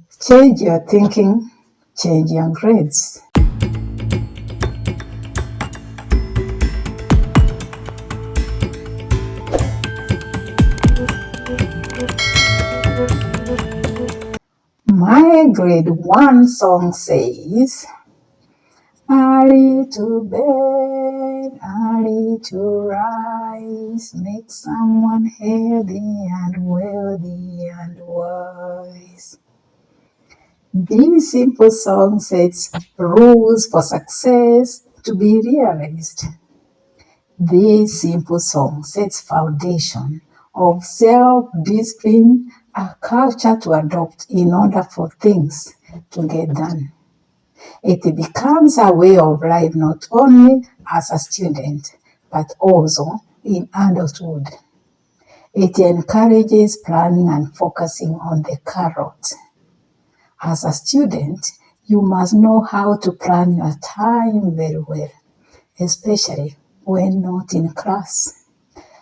Change your thinking, change your grades. My grade 1 song says, early to bed, early to rise, make someone healthy and wealthy and wise. This simple song sets rules for success to be realized. This simple song sets foundation of self-discipline, a culture to adopt in order for things to get done. It becomes a way of life not only as a student, but also in adulthood. It encourages planning and focusing on the carrot. As a student, you must know how to plan your time very well, especially when not in class.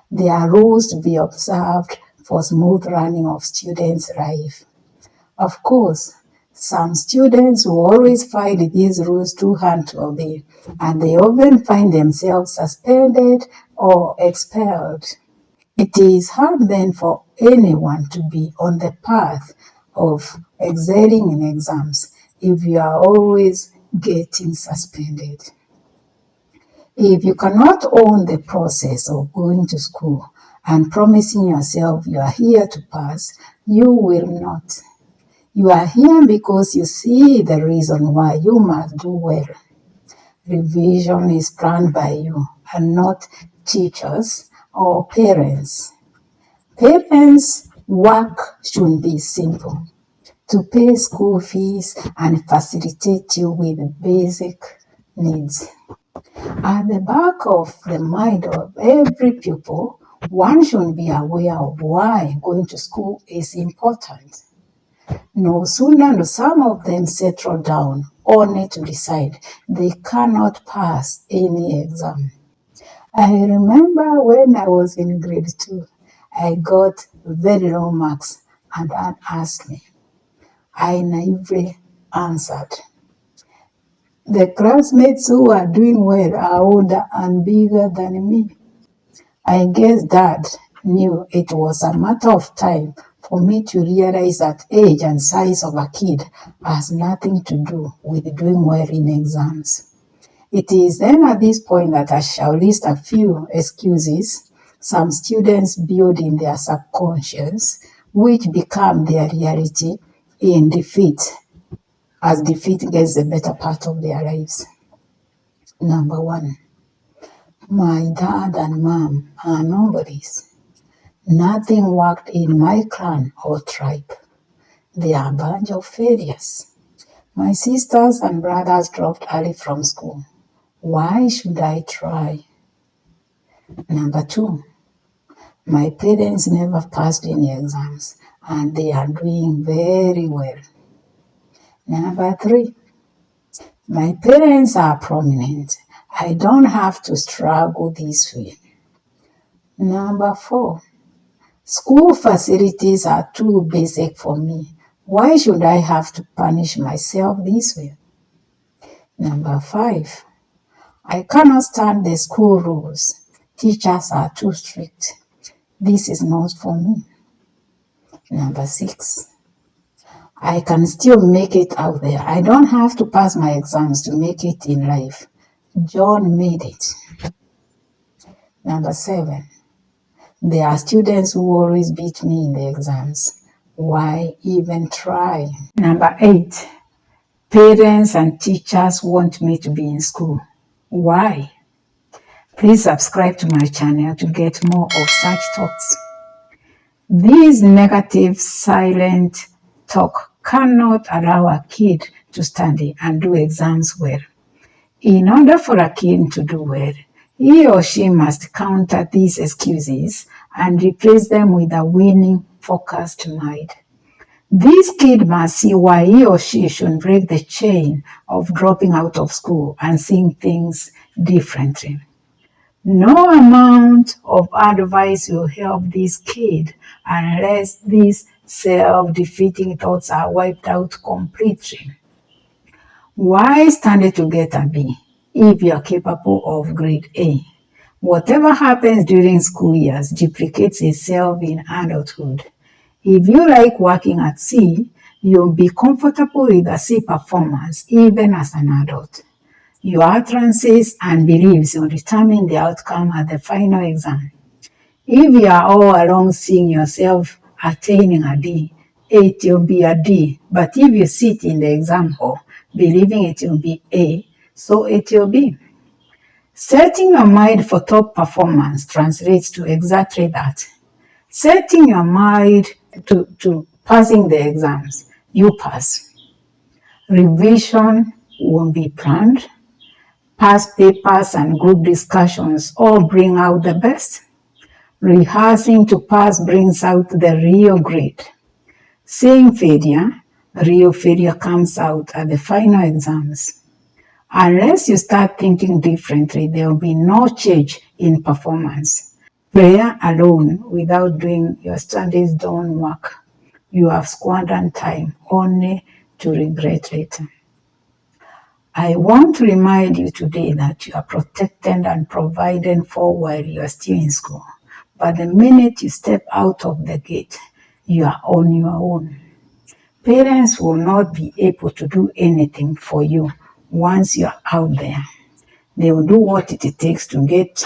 There are rules to be observed for smooth running of students' life. Of course, some students will always find these rules too hard to obey, and they often find themselves suspended or expelled. It is hard then for anyone to be on the path of excelling in exams if you are always getting suspended. If you cannot own the process of going to school and promising yourself you are here to pass, you will not. You are here because you see the reason why you must do well. Revision is planned by you and not teachers or parents. Parents' work should be simple: to pay school fees and facilitate you with basic needs. At the back of the mind of every pupil, one should be aware of why going to school is important. No sooner do some of them settle down only to decide they cannot pass any exam. I remember when I was in grade 2, I got very low marks and Dad asked me. I naively answered, the classmates who are doing well are older and bigger than me. I guess Dad knew it was a matter of time for me to realize that age and size of a kid has nothing to do with doing well in exams. It is then at this point that I shall list a few excuses some students build in their subconscious, which become their reality in defeat, as defeat gets the better part of their lives. Number 1, my dad and mom are nobodies. Nothing worked in my clan or tribe. They are a bunch of failures. My sisters and brothers dropped early from school. Why should I try? Number 2, my parents never passed any exams and they are doing very well. Number 3, my parents are prominent. I don't have to struggle this way. Number 4, school facilities are too basic for me. Why should I have to punish myself this way? Number 5, I cannot stand the school rules. Teachers are too strict. This is not for me. Number 6, I can still make it out there. I don't have to pass my exams to make it in life. John made it. Number 7, there are students who always beat me in the exams. Why even try? Number 8, parents and teachers want me to be in school. Why? Please subscribe to my channel to get more of such talks. These negative silent talk cannot allow a kid to study and do exams well. In order for a kid to do well, he or she must counter these excuses and replace them with a winning, focused mind. This kid must see why he or she should break the chain of dropping out of school and seeing things differently. No amount of advice will help this kid unless this self-defeating thoughts are wiped out completely. Why stand to get a B if you are capable of grade A? Whatever happens during school years duplicates itself in adulthood. If you like working at C, you'll be comfortable with a C performance even as an adult. Your utterances and beliefs will determine the outcome at the final exam. If you are all along seeing yourself attaining a D, it will be a D. But if you sit in the exam hall believing it will be A, so it will be. Setting your mind for top performance translates to exactly that. Setting your mind to passing the exams, you pass. Revision won't be planned. Past papers and group discussions all bring out the best. Rehearsing to pass brings out the real grade. Saying failure, real failure comes out at the final exams. Unless you start thinking differently, there will be no change in performance. Prayer alone, without doing your studies don't work. You have squandered time only to regret later. I want to remind you today that you are protected and provided for while you are still in school. But the minute you step out of the gate, you are on your own. Parents will not be able to do anything for you once you are out there. They will do what it takes to get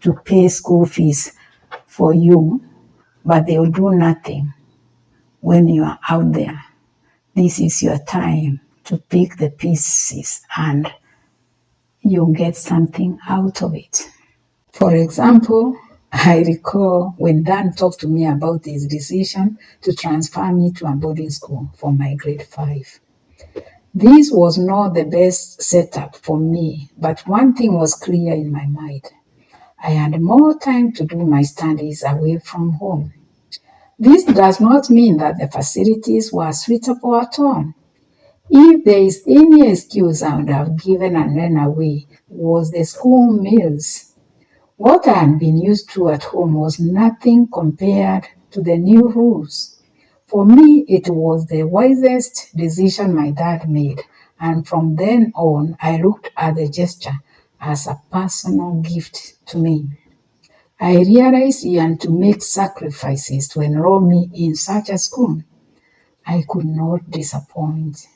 to pay school fees for you, but they will do nothing when you are out there. This is your time to pick the pieces and you'll get something out of it. For example, I recall when Dan talked to me about his decision to transfer me to a boarding school for my grade 5. This was not the best setup for me, but one thing was clear in my mind. I had more time to do my studies away from home. This does not mean that the facilities were suitable at all. If there is any excuse I would have given and run away was the school meals. What I had been used to at home was nothing compared to the new rules. For me, it was the wisest decision my dad made, and from then on, I looked at the gesture as a personal gift to me. I realized he had to make sacrifices to enroll me in such a school. I could not disappoint.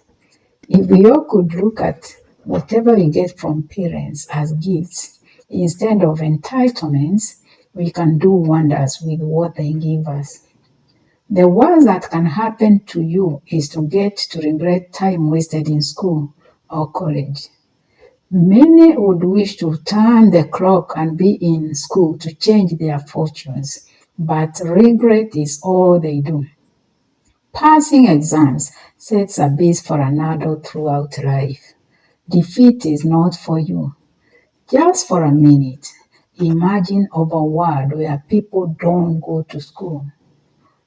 If we all could look at whatever we get from parents as gifts instead of entitlements, we can do wonders with what they give us. The worst that can happen to you is to get to regret time wasted in school or college. Many would wish to turn the clock and be in school to change their fortunes, but regret is all they do. Passing exams sets a base for an adult throughout life. Defeat is not for you. Just for a minute, imagine a world where people don't go to school.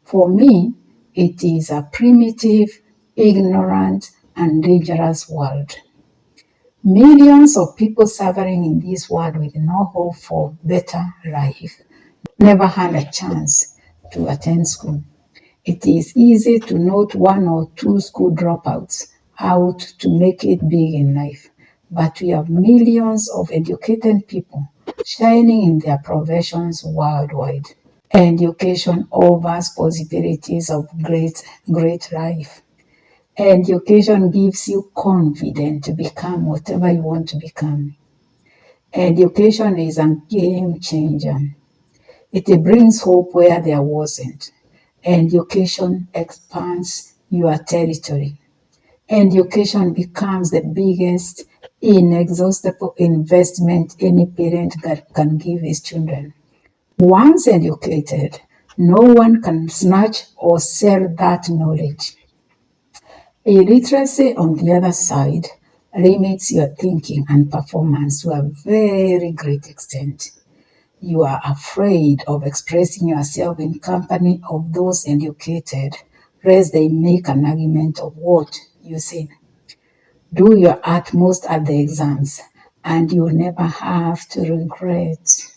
For me, it is a primitive, ignorant, and dangerous world. Millions of people suffering in this world with no hope for better life never had a chance to attend school. It is easy to note one or two school dropouts out to make it big in life, but we have millions of educated people shining in their professions worldwide. Education offers possibilities of great life. Education gives you confidence to become whatever you want to become. Education is a game changer. It brings hope where there wasn't. Education expands your territory. Education becomes the biggest inexhaustible investment any parent can give his children. Once educated, no one can snatch or sell that knowledge. Illiteracy, on the other side, limits your thinking and performance to a very great extent. You are afraid of expressing yourself in company of those educated, lest they make an argument of what you say. Do your utmost at the exams, and you'll never have to regret.